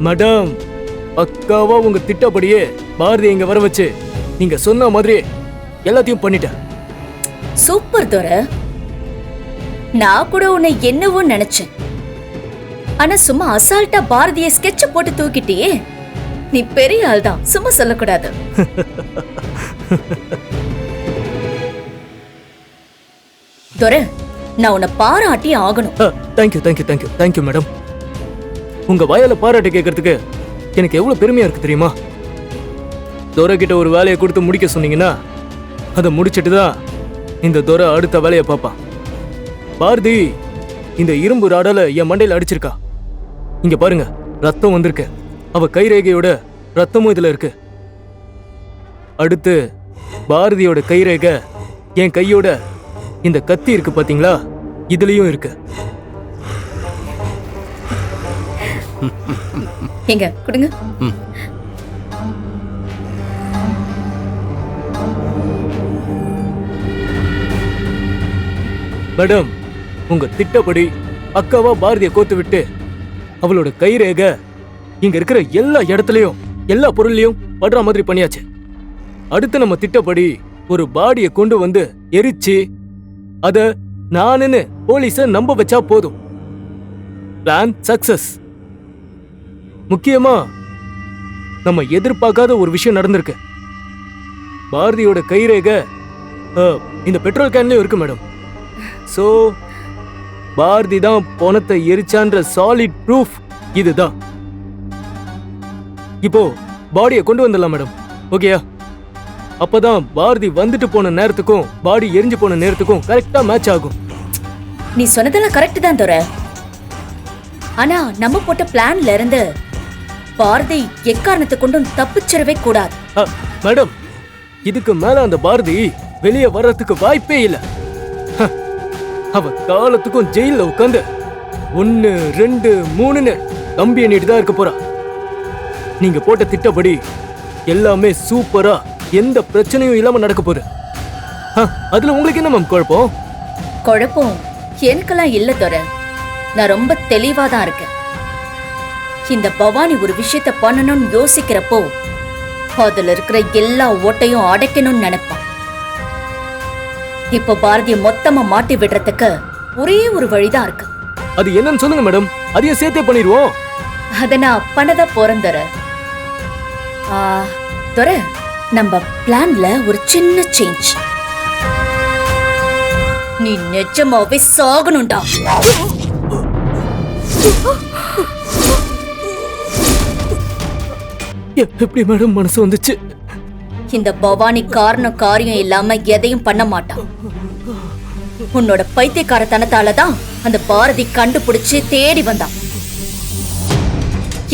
Madam, பக்காவா உங்க திட்டப்படியே பாரதி இங்க வர வச்சு நீங்க சொன்ன மாதிரி எல்லாத்தையும் பண்ணிட்டேன். சூப்பர் துரை. நான் கூட உன்னை என்னவோ நினைச்சேன். ஆனா சும்மா அசால்ட்டா பாரதிய ஸ்கெட்ச் போட்டு தூக்கிட்டியே. நீ பெரிய ஆள் தான், சும்மா சொல்லக்கூடாது. துரை, நான் உன்னை பாராட்டி ஆகணும். Thank you thank you thank you thank you madam. உங்க வாயால பாராட்டு கேட்கறதுக்கு எனக்கு எவ்வளவு பெருமையா இருக்கு தெரியுமா? துரை கிட்ட ஒரு வேலையை கொடுத்து முடிக்க சொன்னீங்கன்னா அதை முடிச்சிட்டு தான் இந்த துரை அடுத்த வேலையை பார்ப்பான். பாரதி இந்த இரும்பு ராடால என் மண்டையில அடிச்சிருக்கா. இங்க பாருங்க, ரத்தம் வந்திருக்கு. அவ கைரேகையோட ரத்தமும் இதுல இருக்கு. அடுத்து பாரதியோட கைரேகை என் கையோட இந்த கத்தி இருக்கு பாத்தீங்களா, இதுலயும் இருக்கு. எங்க கொடுங்க. மேடம், உங்க திட்டப்படி அக்காவா பாரதியை கோத்து விட்டு அவளோட கைரேகை இங்க இருக்கிற எல்லா இடத்துலயும் எல்லா பொருள்லயும் படுற மாதிரி பண்ணியாச்சு. அடுத்து நம்ம திட்டப்படி ஒரு பாடியை கொண்டு வந்து எரிச்சு அத நானுன்னு போலீஸ நம்ப வச்சா போதும். Plan success. முக்கியமா நம்ம எதிர்பார்க்காத ஒரு விஷயம் நடந்திருக்கு. பாரதியோட கைரேகை இந்த பெட்ரோல் கேன்லயும் இருக்கு மேடம். சோ பாரதி தான் பணத்தை எரிச்சான்ற சாலிட் ப்ரூஃப் இதுதான். இப்போ பாடியை கொண்டு வந்துடலாம் மேடம். ஓகேயா? அப்பதான் பாரதி வந்துட்டு போன நேரத்துக்கும் பாடி எரிஞ்சு போன நேரத்துக்கும் கரெக்டா மேட்ச் ஆகும். நீ சொன்னதெல்லாம் கரெக்ட் தான் துரை. ஆனா நம்ம போட்ட பிளான்ல இருந்து பாரதி எக்காரணத்தை கொண்டும் தப்பிச்சிடவே கூடாது. மேடம், இதுக்கு மேல அந்த பாரதி வெளியே வர்றதுக்கு வாய்ப்பே இல்ல. அவ காலத்துக்கும் ஜெயில உட்காந்து 1 2 3ன்னு கம்பி எண்ணிட்டு தான் இருக்க போறா. நீங்க போட்ட திட்டப்படி எல்லாமே சூப்பரா எந்த பிரச்சனையும் இல்லாம நடக்க போகுது. அதுல உங்களுக்கு என்ன மேம் குழப்பம்? குழப்பம் எனக்கெல்லாம் இல்ல துரை. நான் ரொம்ப தெளிவா தான் இருக்கேன். இந்த பவானி ஒரு விஷயத்த பண்ணணும்னு யோசிக்கிறப்போ அதுல இருக்கிற எல்லா ஓட்டையும் அடைக்கணும்னு நினைப்பான். இப்போ பாரதிய மொத்தமா மாட்டி விடுறதுக்கு ஒரே ஒரு வழிதான் இருக்கு. அது என்னன்னு சொல்லுங்க மேடம், அதையும் சேர்த்தே பண்ணிடுவோம். அத நான் பண்ணதா போறேன் துரை. துரை, நம்ம பிளான்ல ஒரு சின்ன சேஞ்ச். நீ நிஜமாவே சாகணும்டா. எப்படி மேடம் மனசு வந்துச்சு? இந்த பவானி காரணம் காரியம் இல்லாம எதையும் பண்ண மாட்டான். உன்னோட பைத்தியக்காரத்தனத்தாலதான் அந்த பாரதி கண்டுபிடிச்சு தேடி வந்தான்.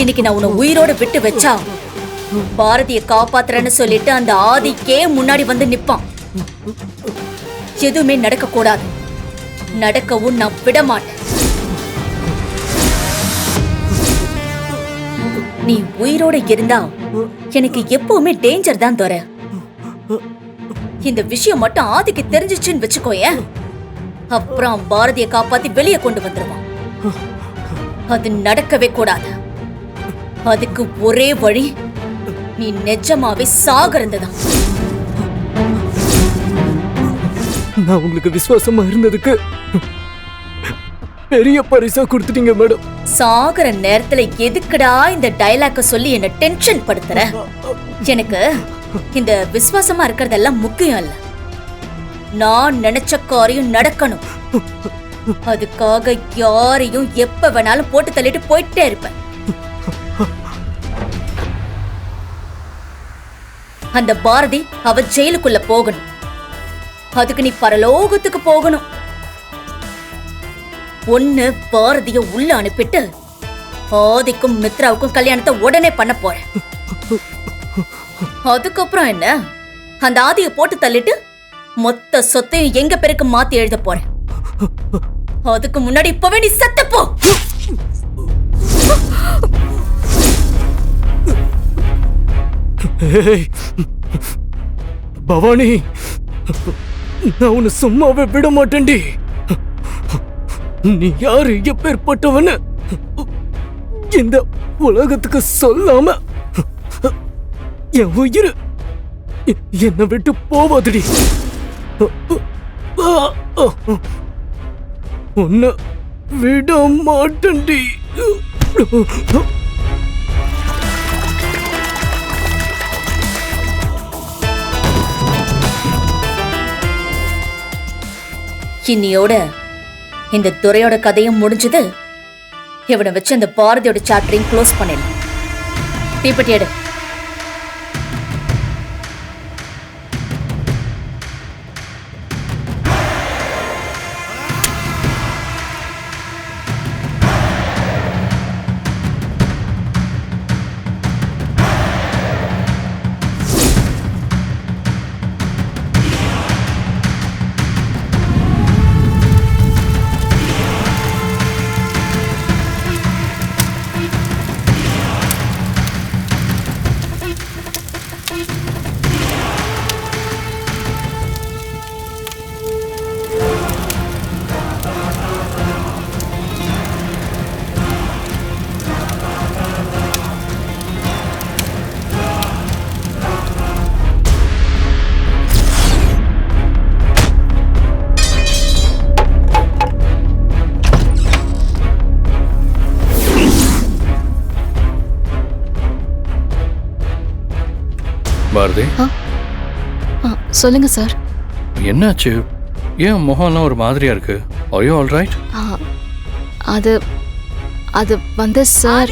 இன்னைக்கு நான் உன்னை உயிரோட விட்டு வச்சா பாரதிய காப்பாத்துறேன்னு சொல்லிட்டு அந்த ஆதிக்கே முன்னாடி வந்து நிப்பான். எதுவுமே நடக்க கூடாது. நடக்கவும் நான் விட மாட்டேன். நீ உயிரோட இருந்தா எனக்கு எப்பவுமே டேஞ்சர் தான் துரை. இந்த விஷயம் மட்டும் ஆதிக்கு தெரிஞ்சிச்சுன்னு வச்சுக்கோயேன், அப்புறம் பாரதியை காப்பாத்தி வெளியே கொண்டு வந்துருவான். அது நடக்கவே கூடாது. அதுக்கு ஒரே வழி நீ நிஜமாவே சாகிறதுதான். நான் உங்களுக்கு விசுவாசமா இருந்ததுக்கு பெரிய பரிசா கொடுத்துட்டீங்க மேடம். சாகர நேரத்துல எதுக்குடா இந்த டயலாக்க சொல்லி என்ன டென்ஷன் படுத்துற? எனக்கு இந்த விசுவாசமா இருக்கிறதெல்லாம் முக்கியம் இல்ல. நான் நினைச்ச காரியம் நடக்கணும். அதுக்காக யாரையும் எப்ப வேணாலும் போட்டு தள்ளிட்டு போயிட்டே இருப்பேன். அந்த பாரதி அவ ஜெயிலுக்குள்ள போகணும். அதுக்கு நீ பரலோகத்துக்கு போகணும். ஒன்னு பாரதிய உள்ள அனுப்பிட்டு ஆதிக்கும் மித்ராவுக்கும் கல்யாணத்தை உடனே பண்ண போறேன். அதுக்கப்புறம் என்ன, அந்த ஆதிய போட்டு தள்ளிட்டு மொத்த சொத்தையும் எங்க பேருக்கு மாத்தி எழுத போறேன். அதுக்கு முன்னாடி இப்பவே நீ செத்து போ. பவானி, நான் உன்னை சும்மாவே விட மாட்டேன்டி. நீ யாரு, எப்பேற்பட்டவன்னு இந்த உலகத்துக்கு சொல்லாம என் உயிர் என்னை விட்டு போவாதடி. உன்னை விட மாட்டேன்டி. இன்னியோட இந்த துறையோட கதையும் முடிஞ்சது. இவனை வச்சு அந்த பாரதியோட சாப்டரையும் க்ளோஸ் பண்ணிடலாம். தீப்பெட்டி எடு. பாரதி, சொல்லுங்க சார். என்னாச்சு? ஏன் முகம்லாம் ஒரு மாதிரியா இருக்கு? Are you all right? அது அது வந்து சார்.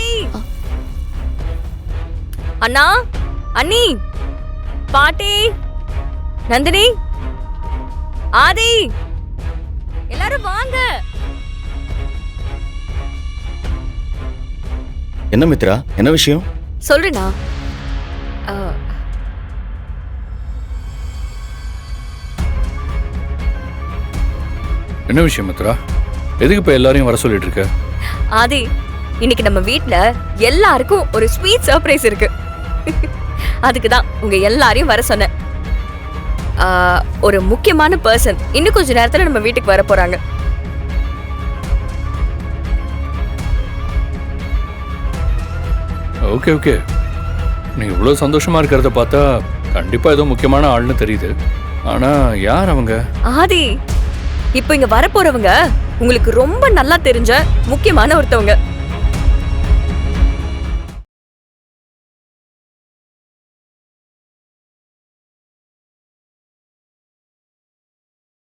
அண்ணா, அண்ணி, பாட்டி, நந்தினி, ஆதி, எல்லாரும் வாங்க. என்ன மித்ரா, என்ன விஷயம்? சொல்றேண்ணா. என்ன விஷயம் மித்ரா? எதுக்கு இப்ப எல்லாரையும் வர சொல்லிட்டு இருக்க? ஆதி, இன்னைக்கு நம்ம வீட்ல எல்லாருக்கும் ஒரு ஸ்வீட் சர்ப்ரைஸ் இருக்கு. அதுக்கு தான் உங்க எல்லாரையும் வர சொன்னேன். ஒரு முக்கியமான பர்சன் இன்னும் கொஞ்ச நேரத்துல நம்ம வீட்டுக்கு வர போறாங்க. ஓகே ஓகே, நீ இவ்வளவு சந்தோஷமா இருக்கிறத பார்த்தா கண்டிப்பா ஏதோ முக்கியமான ஆள்னு தெரியுது. ஆனா யார் அவங்க? ஆதி, இப்போ இங்க வர போறவங்க உங்களுக்கு ரொம்ப நல்லா தெரிஞ்ச முக்கியமான ஒருத்தவங்க.